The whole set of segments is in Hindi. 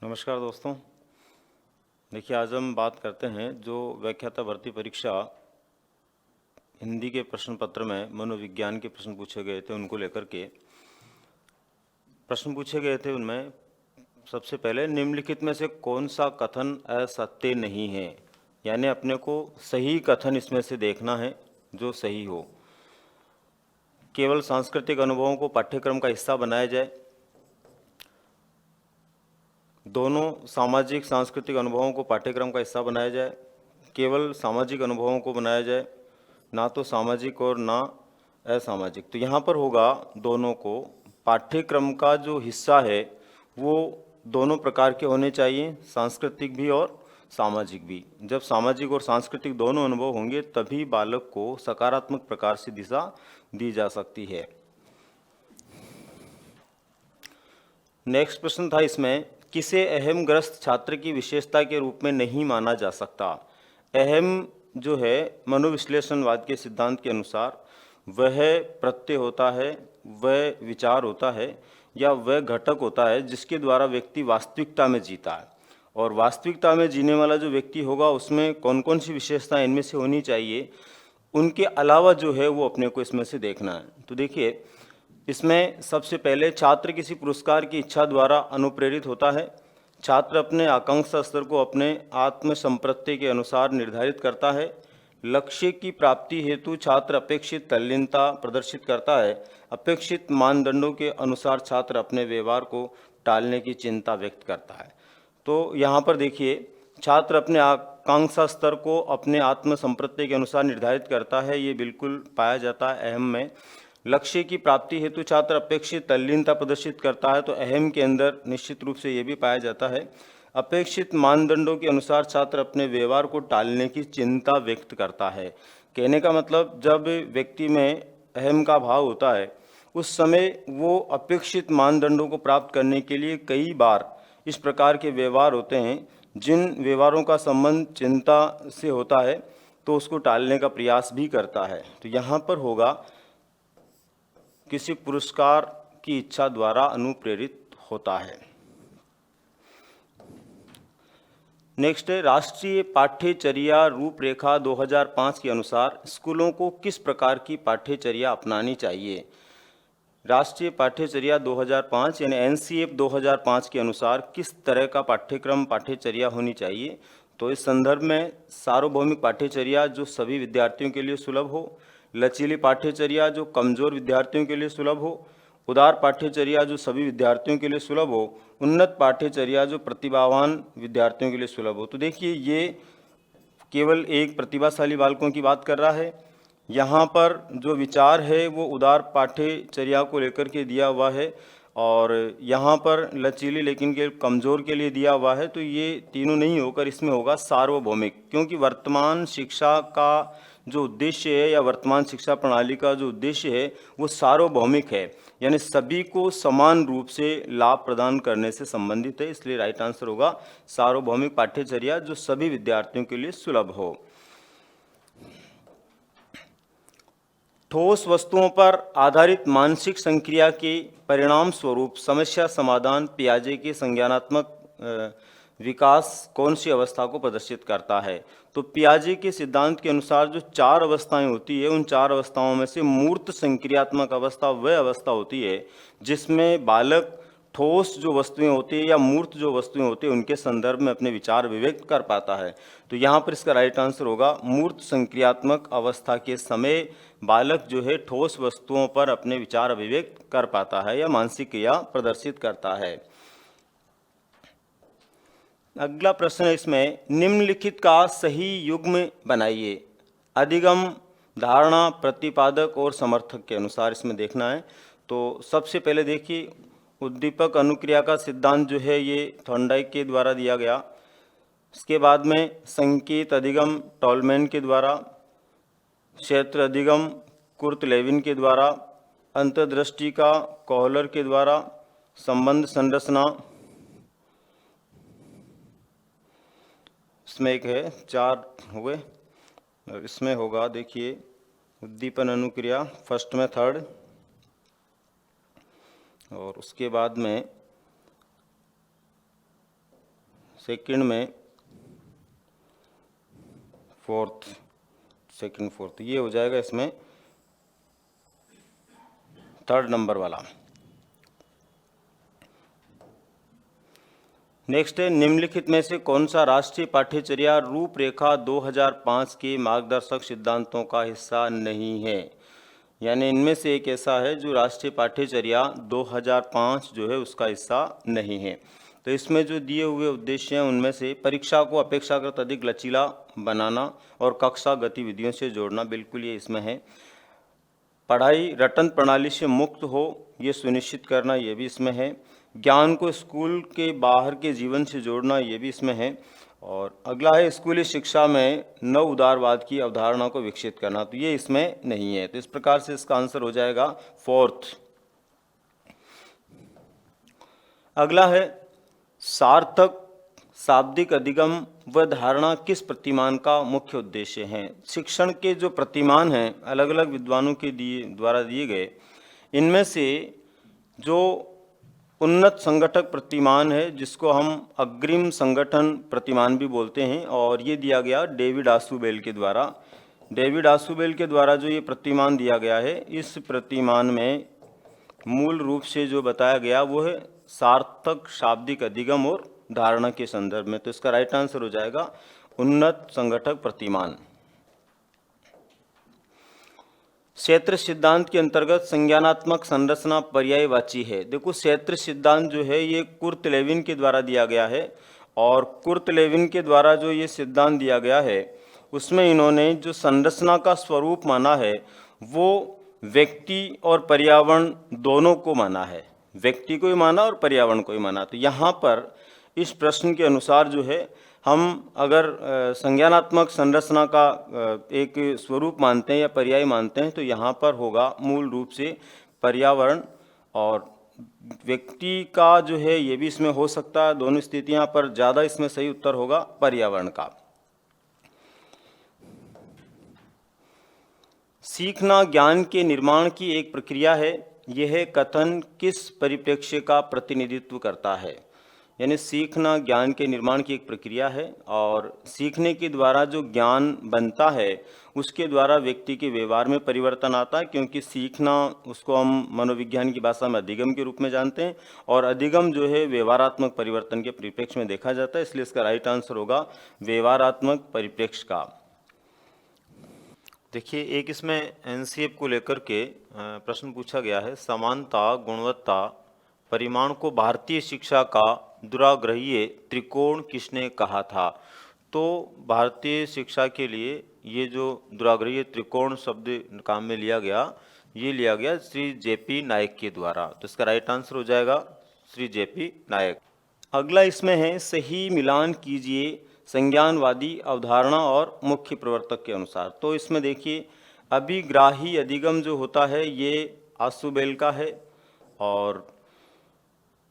नमस्कार दोस्तों। देखिए, आज हम बात करते हैं जो व्याख्याता भर्ती परीक्षा हिंदी के प्रश्न पत्र में मनोविज्ञान के प्रश्न पूछे गए थे उनको लेकर के। प्रश्न पूछे गए थे उनमें सबसे पहले निम्नलिखित में से कौन सा कथन असत्य नहीं है, यानी अपने को सही कथन इसमें से देखना है जो सही हो। केवल सांस्कृतिक अनुभवों को पाठ्यक्रम का हिस्सा बनाया जाए, दोनों सामाजिक सांस्कृतिक अनुभवों को पाठ्यक्रम का हिस्सा बनाया जाए, केवल सामाजिक अनुभवों को बनाया जाए, ना तो सामाजिक और ना असामाजिक। तो यहाँ पर होगा दोनों को पाठ्यक्रम का जो हिस्सा है वो दोनों प्रकार के होने चाहिए, सांस्कृतिक भी और सामाजिक भी। जब सामाजिक और सांस्कृतिक दोनों अनुभव होंगे तभी बालक को सकारात्मक प्रकार से दिशा दी जा सकती है। नेक्स्ट प्रश्न था इसमें, किसे अहम ग्रस्त छात्र की विशेषता के रूप में नहीं माना जा सकता। अहम जो है मनोविश्लेषणवाद के सिद्धांत के अनुसार वह प्रत्यय होता है, वह विचार होता है या वह घटक होता है जिसके द्वारा व्यक्ति वास्तविकता में जीता है। और वास्तविकता में जीने वाला जो व्यक्ति होगा उसमें कौन कौन सी विशेषताएं इनमें से होनी चाहिए, उनके अलावा जो है वो अपने को इसमें से देखना है। तो देखिए, इसमें सबसे पहले छात्र किसी पुरस्कार की इच्छा द्वारा अनुप्रेरित होता है। छात्र अपने आकांक्षा स्तर को अपने आत्म संप्रत्यय के अनुसार निर्धारित करता है। लक्ष्य की प्राप्ति हेतु छात्र अपेक्षित तल्लीनता प्रदर्शित करता है। अपेक्षित मानदंडों के अनुसार छात्र अपने व्यवहार को टालने की चिंता व्यक्त करता है। तो यहाँ पर देखिए, छात्र अपने आकांक्षा स्तर को अपने आत्म संप्रत्यय के अनुसार निर्धारित करता है, ये बिल्कुल पाया जाता है अहम में। लक्ष्य की प्राप्ति हेतु छात्र अपेक्षित तल्लीनता प्रदर्शित करता है, तो अहम के अंदर निश्चित रूप से ये भी पाया जाता है। अपेक्षित मानदंडों के अनुसार छात्र अपने व्यवहार को टालने की चिंता व्यक्त करता है। कहने का मतलब, जब व्यक्ति में अहम का भाव होता है उस समय वो अपेक्षित मानदंडों को प्राप्त करने के लिए कई बार इस प्रकार के व्यवहार होते हैं जिन व्यवहारों का संबंध चिंता से होता है, तो उसको टालने का प्रयास भी करता है। तो यहाँ पर होगा किसी पुरस्कार की इच्छा द्वारा अनुप्रेरित होता है। नेक्स्ट है, राष्ट्रीय पाठ्यचर्या रूपरेखा 2005 के अनुसार स्कूलों को किस प्रकार की पाठ्यचर्या अपनानी चाहिए। राष्ट्रीय पाठ्यचर्या 2005 यानी एनसीएफ 2005 के अनुसार किस तरह का पाठ्यचर्या होनी चाहिए। तो इस संदर्भ में सार्वभौमिक पाठ्यचर्या जो सभी विद्यार्थियों के लिए सुलभ हो, लचीली पाठ्यचर्या जो कमजोर विद्यार्थियों के लिए सुलभ हो, उदार पाठ्यचर्या जो सभी विद्यार्थियों के लिए सुलभ हो, उन्नत पाठ्यचर्या जो प्रतिभावान विद्यार्थियों के लिए सुलभ हो। तो देखिए, ये केवल एक प्रतिभाशाली बालकों की बात कर रहा है। यहाँ पर जो विचार है वो उदार पाठ्यचर्या को लेकर के दिया हुआ है, और यहाँ पर लचीली लेकिन के कमज़ोर के लिए दिया हुआ है। तो ये तीनों नहीं होकर इसमें होगा सार्वभौमिक, क्योंकि वर्तमान शिक्षा का जो उद्देश्य है या वर्तमान शिक्षा प्रणाली का जो उद्देश्य है वो सार्वभौमिक है, यानी सभी को समान रूप से लाभ प्रदान करने से संबंधित है। इसलिए राइट आंसर होगा सार्वभौमिक पाठ्यचर्या जो सभी विद्यार्थियों के लिए सुलभ हो। ठोस वस्तुओं पर आधारित मानसिक संक्रिया के परिणाम स्वरूप समस्या समाधान पियाजे के संज्ञानात्मक विकास कौन सी अवस्था को प्रदर्शित करता है। तो पियाजे के सिद्धांत के अनुसार जो चार अवस्थाएं होती है, उन चार अवस्थाओं में से मूर्त संक्रियात्मक अवस्था वह अवस्था होती है जिसमें बालक ठोस जो वस्तुएं होती है या मूर्त जो वस्तुएं होती है उनके संदर्भ में अपने विचार अभिव्यक्त कर पाता है। तो यहाँ पर इसका राइट आंसर होगा मूर्त संक्रियात्मक अवस्था के समय बालक जो है ठोस वस्तुओं पर अपने विचार अभिव्यक्त कर पाता है या मानसिक क्रिया प्रदर्शित करता है। अगला प्रश्न है इसमें, निम्नलिखित का सही युग्म बनाइए। अधिगम, धारणा, प्रतिपादक और समर्थक के अनुसार इसमें देखना है। तो सबसे पहले देखिए, उद्दीपक अनुक्रिया का सिद्धांत जो है ये थॉर्नडाइक के द्वारा दिया गया। इसके बाद में संकेत अधिगम टॉलमैन के द्वारा, क्षेत्र अधिगम कुर्ट लेविन के द्वारा, अंतर्दृष्टि का कोहलर के द्वारा, संबंध संरचना इसमें एक है, चार हुए। इसमें होगा देखिए उद्दीपन अनुक्रिया फर्स्ट में थर्ड, और उसके बाद में सेकंड में फोर्थ, सेकंड फोर्थ, ये हो जाएगा इसमें थर्ड नंबर वाला। नेक्स्ट है, निम्नलिखित में से कौन सा राष्ट्रीय पाठ्यचर्या रूपरेखा 2005 के मार्गदर्शक सिद्धांतों का हिस्सा नहीं है। यानी इनमें से एक ऐसा है जो राष्ट्रीय पाठ्यचर्या 2005 जो है उसका हिस्सा नहीं है। तो इसमें जो दिए हुए उद्देश्य हैं उनमें से परीक्षा को अपेक्षाकृत अधिक लचीला बनाना और कक्षा गतिविधियों से जोड़ना, बिल्कुल ये इसमें है। पढ़ाई रटन प्रणाली से मुक्त हो ये सुनिश्चित करना, ये भी इसमें है। ज्ञान को स्कूल के बाहर के जीवन से जोड़ना, ये भी इसमें है। और अगला है स्कूली शिक्षा में नव उदारवाद की अवधारणा को विकसित करना, तो ये इसमें नहीं है। तो इस प्रकार से इसका आंसर हो जाएगा फोर्थ। अगला है सार्थक शाब्दिक अधिगम व धारणा किस प्रतिमान का मुख्य उद्देश्य है। शिक्षण के जो प्रतिमान हैं अलग अलग विद्वानों के द्वारा दिए गए, इनमें से जो उन्नत संगठक प्रतिमान है जिसको हम अग्रिम संगठन प्रतिमान भी बोलते हैं, और ये दिया गया डेविड आशुबेल के द्वारा। डेविड आशुबेल के द्वारा जो ये प्रतिमान दिया गया है, इस प्रतिमान में मूल रूप से जो बताया गया वो है सार्थक शाब्दिक अधिगम और धारणा के संदर्भ में। तो इसका राइट आंसर हो जाएगा उन्नत संगठक प्रतिमान। क्षेत्र सिद्धांत के अंतर्गत संज्ञानात्मक संरचना पर्यायवाची है। देखो क्षेत्र सिद्धांत जो है ये कुर्ट लेविन के द्वारा दिया गया है, और कुर्ट लेविन के द्वारा जो ये सिद्धांत दिया गया है उसमें इन्होंने जो संरचना का स्वरूप माना है वो व्यक्ति और पर्यावरण दोनों को माना है, व्यक्ति को ही माना और पर्यावरण को ही माना। तो यहाँ पर इस प्रश्न के अनुसार जो है हम अगर संज्ञानात्मक संरचना का एक स्वरूप मानते हैं या पर्याय मानते हैं तो यहाँ पर होगा मूल रूप से पर्यावरण, और व्यक्ति का जो है ये भी इसमें हो सकता है, दोनों स्थितियाँ पर ज़्यादा इसमें सही उत्तर होगा पर्यावरण का। सीखना ज्ञान के निर्माण की एक प्रक्रिया है, यह कथन किस परिप्रेक्ष्य का प्रतिनिधित्व करता है। यानी सीखना ज्ञान के निर्माण की एक प्रक्रिया है, और सीखने के द्वारा जो ज्ञान बनता है उसके द्वारा व्यक्ति के व्यवहार में परिवर्तन आता है, क्योंकि सीखना उसको हम मनोविज्ञान की भाषा में अधिगम के रूप में जानते हैं, और अधिगम जो है व्यवहारात्मक परिवर्तन के परिप्रेक्ष्य में देखा जाता है, इसलिए इसका राइट आंसर होगा व्यवहारात्मक परिप्रेक्ष्य का। देखिए एक इसमें एनसीएफ को लेकर के प्रश्न पूछा गया है, समानता गुणवत्ता परिमाण को भारतीय शिक्षा का दुराग्रहीय त्रिकोण किसने कहा था। तो भारतीय शिक्षा के लिए ये जो दुराग्रहीय त्रिकोण शब्द काम में लिया गया, ये लिया गया श्री जेपी नायक के द्वारा। तो इसका राइट आंसर हो जाएगा श्री जेपी नायक। अगला इसमें है सही मिलान कीजिए संज्ञानवादी अवधारणा और मुख्य प्रवर्तक के अनुसार। तो इसमें देखिए अभिग्राही अधिगम जो होता है ये आशुबेल का है, और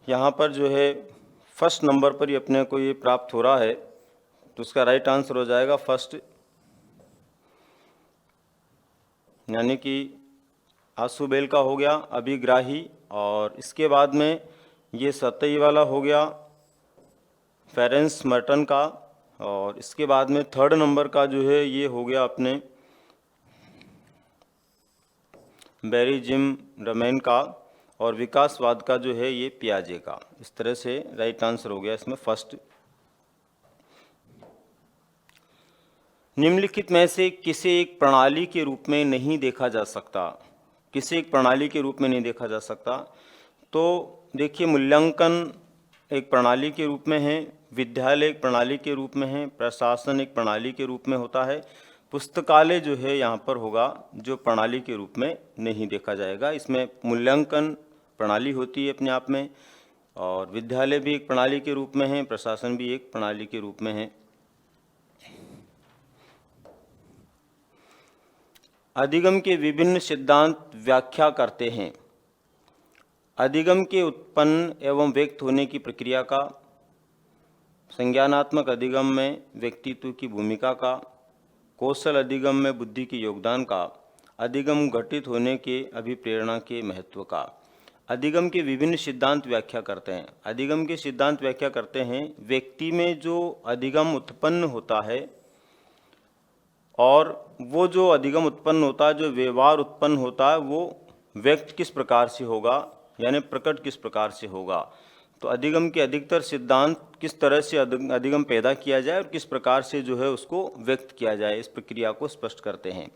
यहाँ पर जो है फर्स्ट नंबर पर ही अपने को ये प्राप्त हो रहा है, तो उसका राइट आंसर हो जाएगा फर्स्ट, यानी कि आशुबेल का हो गया अभिग्राही, और इसके बाद में ये सतही वाला हो गया फेरेंस मर्टन का, और इसके बाद में थर्ड नंबर का जो है ये हो गया अपने बैरी जिम रमेन का, और विकासवाद का जो है ये पियाजे का। इस तरह से राइट आंसर हो गया इसमें फर्स्ट। निम्नलिखित में से किसे एक प्रणाली के रूप में नहीं देखा जा सकता, किसे एक प्रणाली के रूप में नहीं देखा जा सकता। तो देखिए मूल्यांकन एक प्रणाली के रूप में है, विद्यालय एक प्रणाली के रूप में है, प्रशासन एक प्रणाली के रूप में होता है, पुस्तकालय जो है यहाँ पर होगा जो प्रणाली के रूप में नहीं देखा जाएगा। इसमें मूल्यांकन प्रणाली होती है अपने आप में, और विद्यालय भी एक प्रणाली के रूप में है, प्रशासन भी एक प्रणाली के रूप में है। अधिगम के विभिन्न सिद्धांत व्याख्या करते हैं अधिगम के उत्पन्न एवं व्यक्त होने की प्रक्रिया का, संज्ञानात्मक अधिगम में व्यक्तित्व की भूमिका का, कौशल अधिगम में बुद्धि के योगदान का, अधिगम घटित होने के अभिप्रेरणा के महत्व का। अधिगम के विभिन्न सिद्धांत व्याख्या करते हैं। अधिगम के सिद्धांत व्याख्या करते हैं व्यक्ति में जो अधिगम उत्पन्न होता है और वो जो अधिगम उत्पन्न होता है, जो व्यवहार उत्पन्न होता है, वो व्यक्त किस प्रकार से होगा, यानी प्रकट किस प्रकार से होगा। तो अधिगम के अधिकतर सिद्धांत किस तरह से अधिगम पैदा किया जाए और किस प्रकार से जो है उसको व्यक्त किया जाए, इस प्रक्रिया को स्पष्ट करते हैं।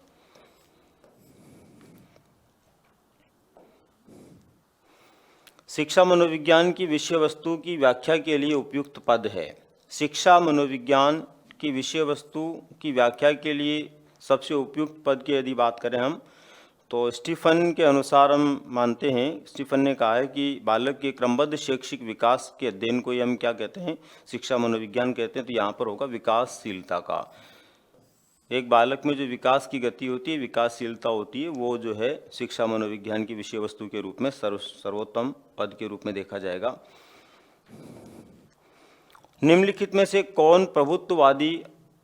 शिक्षा मनोविज्ञान की विषय वस्तु की व्याख्या के लिए उपयुक्त पद है। शिक्षा मनोविज्ञान की विषय वस्तु की व्याख्या के लिए सबसे उपयुक्त पद की यदि बात करें हम, तो स्टीफन के अनुसार हम मानते हैं, स्टीफन ने कहा है कि बालक के क्रमबद्ध शैक्षिक विकास के अध्ययन को हम क्या कहते हैं, शिक्षा मनोविज्ञान कहते हैं। तो यहाँ पर होगा विकासशीलता का। एक बालक में जो विकास की गति होती है, विकासशीलता होती है, वो जो है शिक्षा मनोविज्ञान की विषय वस्तु के रूप में सर्वोत्तम पद के रूप में देखा जाएगा। निम्नलिखित में से कौन प्रभुत्ववादी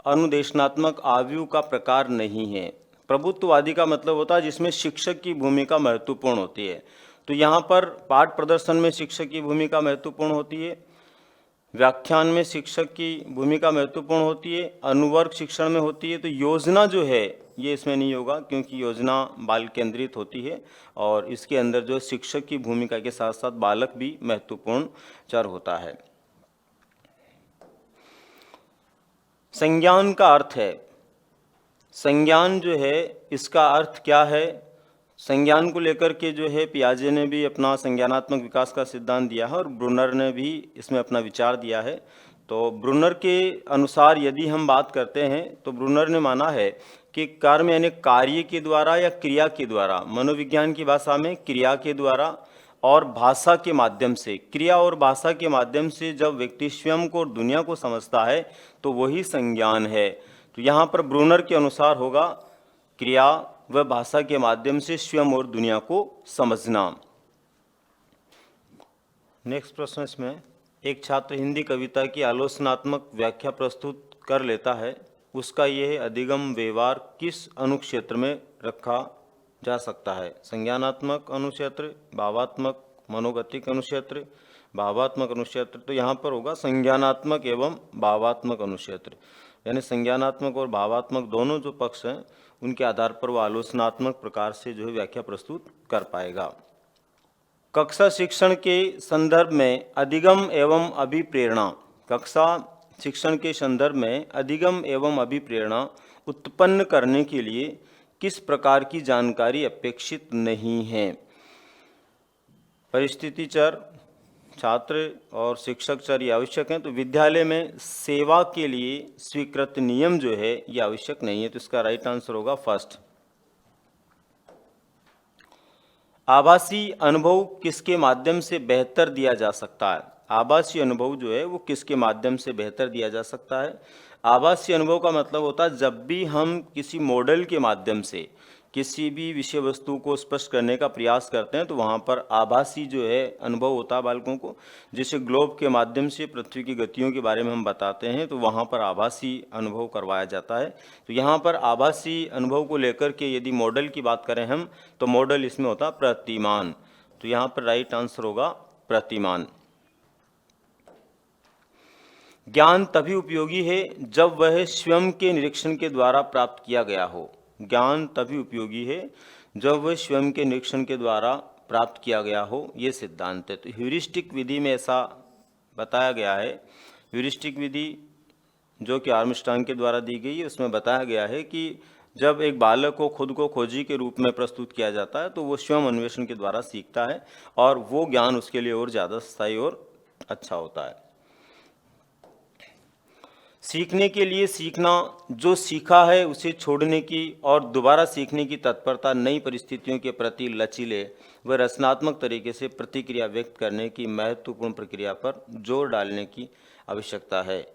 अनुदेशनात्मक आव्यूह का प्रकार नहीं है? प्रभुत्ववादी का मतलब होता है जिसमें शिक्षक की भूमिका महत्वपूर्ण होती है। तो यहाँ पर पाठ प्रदर्शन में शिक्षक की भूमिका महत्वपूर्ण होती है, व्याख्यान में शिक्षक की भूमिका महत्वपूर्ण होती है, अनुवर्ग शिक्षण में होती है। तो योजना जो है ये इसमें नहीं होगा, क्योंकि योजना बाल केंद्रित होती है और इसके अंदर जो शिक्षक की भूमिका के साथ साथ बालक भी महत्वपूर्ण चर होता है। संज्ञान का अर्थ है, संज्ञान जो है इसका अर्थ क्या है? संज्ञान को लेकर के जो है पियाजे ने भी अपना संज्ञानात्मक विकास का सिद्धांत दिया है और ब्रूनर ने भी इसमें अपना विचार दिया है। तो ब्रूनर के अनुसार यदि हम बात करते हैं तो ब्रूनर ने माना है कि कर्म यानी कार्य के द्वारा या क्रिया के द्वारा, मनोविज्ञान की भाषा में क्रिया के द्वारा और भाषा के माध्यम से, क्रिया और भाषा के माध्यम से जब व्यक्ति स्वयं को और दुनिया को समझता है तो वही संज्ञान है। तो यहाँ पर ब्रूनर के अनुसार होगा क्रिया व भाषा के माध्यम से स्वयं और दुनिया को समझना। नेक्स्ट प्रश्न इसमें, एक छात्र हिंदी कविता की आलोचनात्मक व्याख्या प्रस्तुत कर लेता है, उसका यह अधिगम व्यवहार किस अनुक्षेत्र में रखा जा सकता है? संज्ञानात्मक अनुक्षेत्र, भावात्मक, मनोगतिक अनुक्षेत्र, भावात्मक अनुक्षेत्र। तो यहाँ पर होगा संज्ञानात्मक एवं भावात्मक अनुक्षेत्र, यानी संज्ञानात्मक और भावात्मक दोनों जो पक्ष हैं उनके आधार पर वह आलोचनात्मक प्रकार से जो है व्याख्या प्रस्तुत कर पाएगा। कक्षा शिक्षण के संदर्भ में अधिगम एवं अभिप्रेरणा, कक्षा शिक्षण के संदर्भ में अधिगम एवं अभिप्रेरणा उत्पन्न करने के लिए किस प्रकार की जानकारी अपेक्षित नहीं है? परिस्थिति चर, छात्र और शिक्षक चर ये आवश्यक हैं। तो विद्यालय में सेवा के लिए स्वीकृत नियम जो है ये आवश्यक नहीं है। तो इसका राइट आंसर होगा फर्स्ट। आभासी अनुभव किसके माध्यम से बेहतर दिया जा सकता है? आभासी अनुभव जो है वो किसके माध्यम से बेहतर दिया जा सकता है? आभासी अनुभव का मतलब होता है जब भी हम किसी मॉडल के माध्यम से किसी भी विषय वस्तु को स्पष्ट करने का प्रयास करते हैं तो वहाँ पर आभासी जो है अनुभव होता है बालकों को। जैसे ग्लोब के माध्यम से पृथ्वी की गतियों के बारे में हम बताते हैं तो वहाँ पर आभासी अनुभव करवाया जाता है। तो यहाँ पर आभासी अनुभव को लेकर के यदि मॉडल की बात करें हम तो मॉडल इसमें होता प्रतिमान। तो यहाँ पर राइट आंसर होगा प्रतिमान। ज्ञान तभी उपयोगी है जब वह स्वयं के निरीक्षण के द्वारा प्राप्त किया गया हो। ज्ञान तभी उपयोगी है जब वह स्वयं के निरीक्षण के द्वारा प्राप्त किया गया हो, ये सिद्धांत है। तो ह्यूरिस्टिक विधि में ऐसा बताया गया है। ह्यूरिस्टिक विधि जो कि आर्मस्ट्रांग के द्वारा दी गई है उसमें बताया गया है कि जब एक बालक को खुद को खोजी के रूप में प्रस्तुत किया जाता है तो वो स्वयं अन्वेषण के द्वारा सीखता है और वो ज्ञान उसके लिए और ज़्यादा स्थायी और अच्छा होता है। सीखने के लिए सीखना, जो सीखा है उसे छोड़ने की और दोबारा सीखने की तत्परता, नई परिस्थितियों के प्रति लचीले व रचनात्मक तरीके से प्रतिक्रिया व्यक्त करने की महत्वपूर्ण प्रक्रिया पर जोर डालने की आवश्यकता है।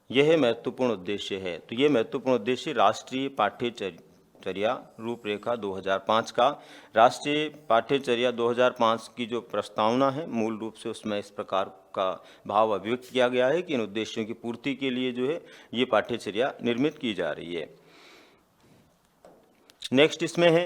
यह महत्वपूर्ण उद्देश्य है। तो ये महत्वपूर्ण उद्देश्य राष्ट्रीय पाठ्यचर्या रूपरेखा 2005 का, राष्ट्रीय पाठ्यचर्या 2005 की जो प्रस्तावना है मूल रूप से उसमें इस प्रकार का भाव अभिव्यक्त किया गया है कि इन उद्देश्यों की पूर्ति के लिए जो है ये पाठ्यचर्या निर्मित की जा रही है। नेक्स्ट इसमें है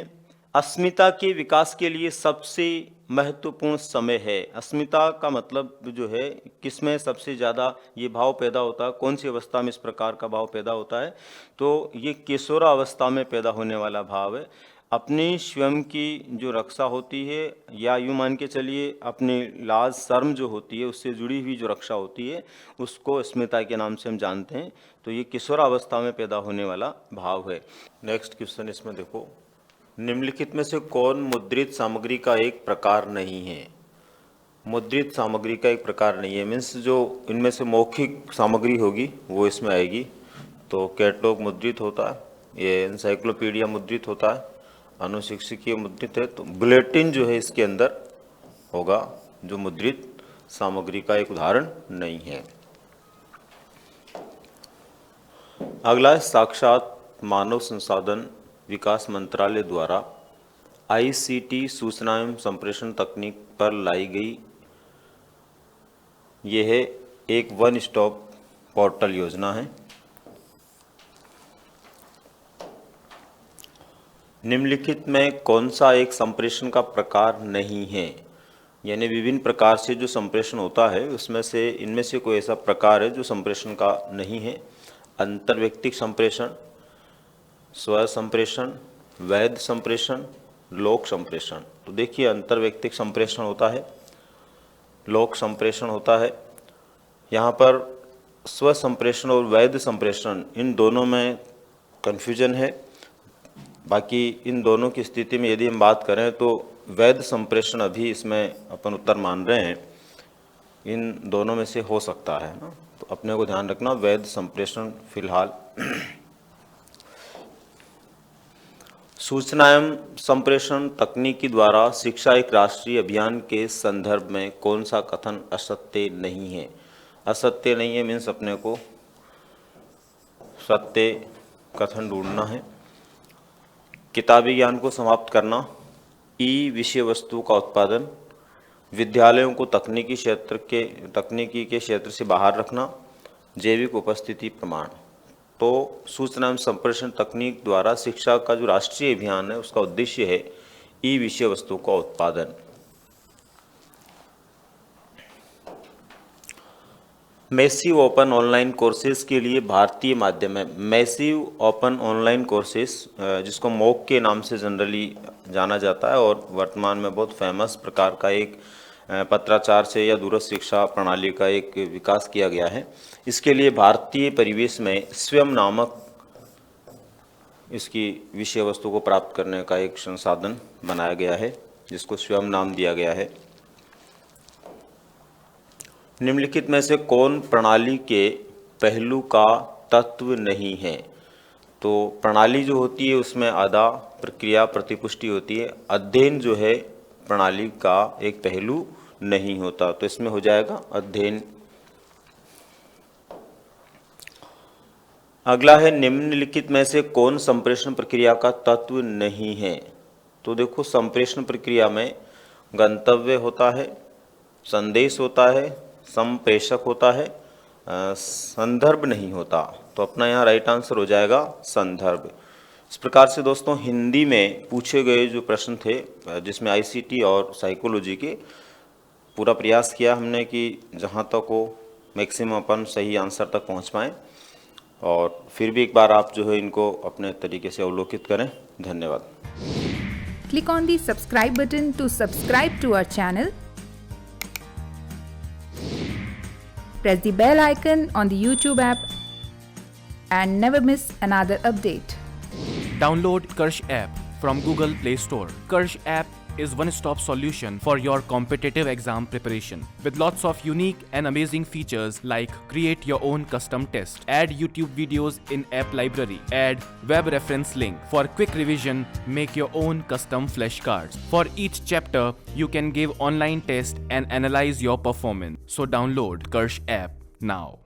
अस्मिता के विकास के लिए सबसे महत्वपूर्ण समय है। अस्मिता का मतलब जो है किसमें सबसे ज़्यादा ये भाव पैदा होता है, कौन सी अवस्था में इस प्रकार का भाव पैदा होता है, तो ये किशोरावस्था में पैदा होने वाला भाव है। अपनी स्वयं की जो रक्षा होती है, या यूँ मान के चलिए अपनी लाज शर्म जो होती है उससे जुड़ी हुई जो रक्षा होती है, उसको अस्मिता के नाम से हम जानते हैं। तो ये किशोरावस्था में पैदा होने वाला भाव है। नेक्स्ट क्वेश्चन इसमें देखो, निम्नलिखित में से कौन मुद्रित सामग्री का एक प्रकार नहीं है? मुद्रित सामग्री का एक प्रकार नहीं है मीन्स जो इनमें से मौखिक सामग्री होगी वो इसमें आएगी। तो कैटलॉग मुद्रित होता है, ये एनसाइक्लोपीडिया मुद्रित होता है, अनुशिक्षिकीय मुद्रित है, तो बुलेटिन जो है इसके अंदर होगा जो मुद्रित सामग्री का एक उदाहरण नहीं है। अगला है, साक्षात मानव संसाधन विकास मंत्रालय द्वारा आईसीटी सूचना एवं संप्रेषण तकनीक पर लाई गई यह है एक वन स्टॉप पोर्टल योजना है। निम्नलिखित में कौन सा एक संप्रेषण का प्रकार नहीं है? यानी विभिन्न प्रकार से जो संप्रेषण होता है उसमें से इनमें से कोई ऐसा प्रकार है जो संप्रेषण का नहीं है। अंतर्व्यक्तिक संप्रेषण, स्व संप्रेषण, वैध संप्रेषण, लोक संप्रेषण। तो देखिए, अंतर्व्यक्तिक संप्रेषण होता है, लोक संप्रेषण होता है। यहाँ पर स्व संप्रेषण और वैध संप्रेषण इन दोनों में कन्फ्यूजन है। बाकी इन दोनों की स्थिति में यदि हम बात करें तो वैध संप्रेषण अभी इसमें अपन उत्तर मान रहे हैं, इन दोनों में से हो सकता है ना, तो अपने को ध्यान रखना वैध संप्रेषण फिलहाल। सूचना एवं संप्रेषण तकनीकी द्वारा शिक्षा एक राष्ट्रीय अभियान के संदर्भ में कौन सा कथन असत्य नहीं है? असत्य नहीं है मीन्स अपने को सत्य कथन ढूंढना है। किताबी ज्ञान को समाप्त करना, ई विषय वस्तु का उत्पादन, विद्यालयों को तकनीकी के क्षेत्र से बाहर रखना, जैविक उपस्थिति प्रमाण। तो सूचना एवं संप्रेषण तकनीक द्वारा शिक्षा का जो राष्ट्रीय अभियान है उसका उद्देश्य है ई विषय वस्तु का उत्पादन। मैसिव ओपन ऑनलाइन कोर्सेज के लिए भारतीय माध्यम है। मैसिव ओपन ऑनलाइन कोर्सेज जिसको मॉक के नाम से जनरली जाना जाता है और वर्तमान में बहुत फेमस प्रकार का एक पत्राचार से या दूरस्थ शिक्षा प्रणाली का एक विकास किया गया है। इसके लिए भारतीय परिवेश में स्वयं नामक इसकी विषय वस्तु को प्राप्त करने का एक संसाधन बनाया गया है जिसको स्वयं नाम दिया गया है। निम्नलिखित में से कौन प्रणाली के पहलू का तत्व नहीं है? तो प्रणाली जो होती है उसमें आधा प्रक्रिया प्रतिपुष्टि होती है, अध्ययन जो है प्रणाली का एक पहलू नहीं होता, तो इसमें हो जाएगा अध्ययन। अगला है, निम्नलिखित में से कौन संप्रेषण प्रक्रिया का तत्व नहीं है? तो देखो, संप्रेषण प्रक्रिया में गंतव्य होता है, संदेश होता है, संप्रेषक होता है, संदर्भ नहीं होता। तो अपना यहाँ राइट आंसर हो जाएगा संदर्भ। इस प्रकार से दोस्तों हिंदी में पूछे गए जो प्रश्न थे जिसमें आईसीटी और साइकोलॉजी के पूरा प्रयास किया हमने कि जहाँ तक हो मैक्सिमम अपन सही आंसर तक पहुँच पाएँ, और फिर भी एक बार आप जो है इनको अपने तरीके से अवलोकित करें। धन्यवाद। Click on the subscribe button to subscribe to our channel. Press the bell icon on the YouTube app and never miss another update. Download Karsh app from Google Play Store. Karsh app is one-stop solution for your competitive exam preparation with lots of unique and amazing features like create your own custom test, add YouTube videos in app library, add web reference link for quick revision, make your own custom flashcards. For each chapter, you can give online test and analyze your performance. So download Karsh app now.